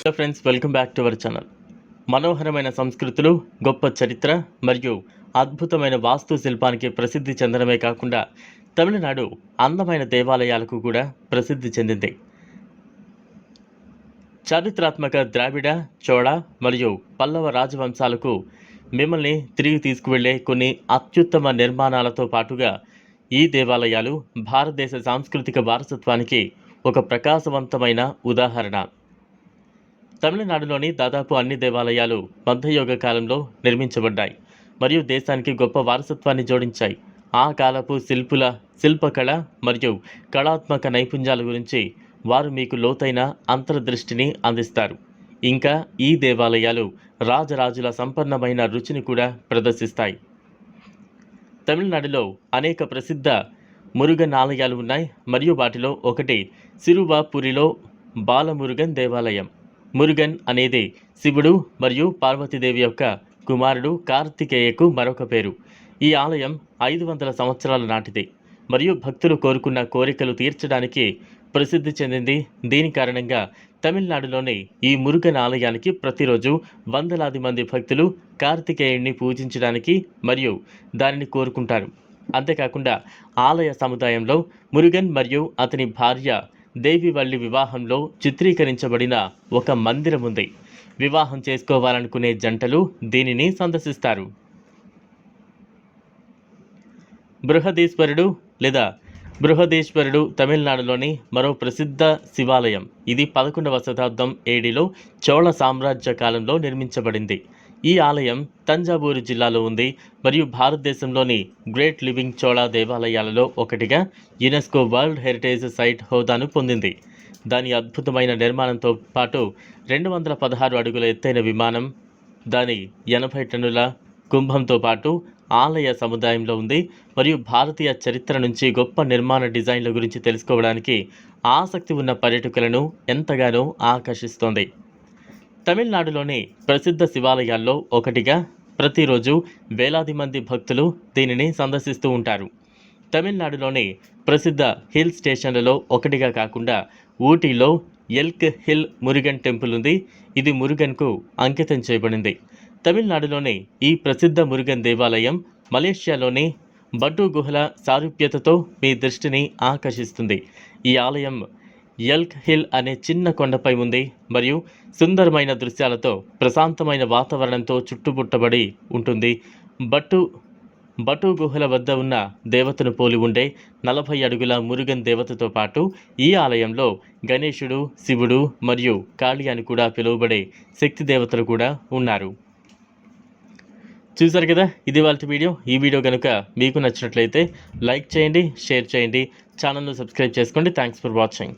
Hello friends, welcome back to our channel. మనోహరమైన సంస్కృతులు, గొప్ప చరిత్ర మరియు అద్భుతమైన వాస్తు శిల్పానికి ప్రసిద్ధి చెందడమే కాకుండా తమిళనాడు అందమైన దేవాలయాలకు కూడా ప్రసిద్ధి చెందింది. చారిత్రాత్మక ద్రావిడ, చోళ మరియు పల్లవ రాజవంశాలకు మిమ్మల్ని తిరిగి తీసుకువెళ్లే కొన్ని అత్యుత్తమ నిర్మాణాలతో పాటుగా ఈ దేవాలయాలు భారతదేశ సాంస్కృతిక వారసత్వానికి ఒక ప్రకాశవంతమైన ఉదాహరణ. తమిళనాడులోని దాదాపు అన్ని దేవాలయాలు మధ్యయుగ కాలంలో నిర్మించబడ్డాయి మరియు దేశానికి గొప్ప వారసత్వాన్ని జోడించాయి. ఆ కాలపు శిల్పకళ మరియు కళాత్మక నైపుణ్యాల గురించి వారు మీకు లోతైన అంతర్దృష్టిని అందిస్తారు. ఇంకా ఈ దేవాలయాలు రాజరాజుల సంపన్నమైన రుచిని కూడా ప్రదర్శిస్తాయి. తమిళనాడులో అనేక ప్రసిద్ధ మురుగన్ ఆలయాలు ఉన్నాయి మరియు వాటిలో ఒకటి సిరువాపురిలో బాలమురుగన్ దేవాలయం. మురుగన్ అనేది శివుడు మరియు పార్వతీదేవి యొక్క కుమారుడు కార్తికేయకు మరొక పేరు. ఈ ఆలయం 500 సంవత్సరాల నాటిది మరియు భక్తులు కోరుకున్న కోరికలు తీర్చడానికి ప్రసిద్ధి చెందింది. దీని కారణంగా తమిళనాడులోని ఈ మురుగన్ ఆలయానికి ప్రతిరోజు వందలాది మంది భక్తులు కార్తికేయుణ్ణి పూజించడానికి మరియు దానిని కోరుకుంటారు. అంతేకాకుండా ఆలయ సముదాయంలో మురుగన్ మరియు అతని భార్య దేవివల్లి వివాహంలో చిత్రీకరించబడిన ఒక మందిరం ఉంది. వివాహం చేసుకోవాలనుకునే జంటలు దీనిని సందర్శిస్తారు. బృహదీశ్వరుడు తమిళనాడులోని మరో ప్రసిద్ధ శివాలయం. ఇది 11వ శతాబ్దం ఏడీలో చోళ సామ్రాజ్య కాలంలో నిర్మించబడింది. ఈ ఆలయం తంజావూరు జిల్లాలో ఉంది మరియు భారతదేశంలోని గ్రేట్ లివింగ్ చోళ దేవాలయాలలో ఒకటిగా యునెస్కో వరల్డ్ హెరిటేజ్ సైట్ హోదాను పొందింది. దాని అద్భుతమైన నిర్మాణంతో పాటు 216 అడుగుల ఎత్తైన విమానం, దాని 80 టన్నుల కుంభంతో పాటు ఆలయ సముదాయంలో ఉంది మరియు భారతీయ చరిత్ర నుంచి గొప్ప నిర్మాణ డిజైన్ల గురించి తెలుసుకోవడానికి ఆసక్తి ఉన్న పర్యాటకులను ఎంతగానో ఆకర్షిస్తోంది. తమిళనాడులోని ప్రసిద్ధ శివాలయాల్లో ఒకటిగా ప్రతిరోజు వేలాది మంది భక్తులు దీనిని సందర్శిస్తూ ఉంటారు. తమిళనాడులోని ప్రసిద్ధ హిల్ స్టేషన్లలో ఒకటిగా కాకుండా ఊటీలో ఎల్క్ హిల్ మురుగన్ టెంపుల్ ఉంది. ఇది మురుగన్కు అంకితం చేయబడింది. తమిళనాడులోని ఈ ప్రసిద్ధ మురుగన్ దేవాలయం మలేషియాలోని బటు గుహల సారూప్యతతో మీ దృష్టిని ఆకర్షిస్తుంది. ఈ ఆలయం ఎల్క్ హిల్ అనే చిన్న కొండపై ఉంది మరియు సుందరమైన దృశ్యాలతో ప్రశాంతమైన వాతావరణంతో చుట్టుముట్టబడి ఉంటుంది. బటు గుహల వద్ద ఉన్న దేవతను పోలి ఉండే 40 అడుగుల మురుగన్ దేవతతో పాటు ఈ ఆలయంలో గణేశుడు, శివుడు మరియు కాళీ అని కూడా పిలువబడే శక్తి దేవతలు కూడా ఉన్నారు. చూసారు కదా, ఇది వాళ్ళ వీడియో. ఈ వీడియో కనుక మీకు నచ్చినట్లయితే లైక్ చేయండి, షేర్ చేయండి, ఛానల్ను సబ్స్క్రైబ్ చేసుకోండి. Thanks for watching.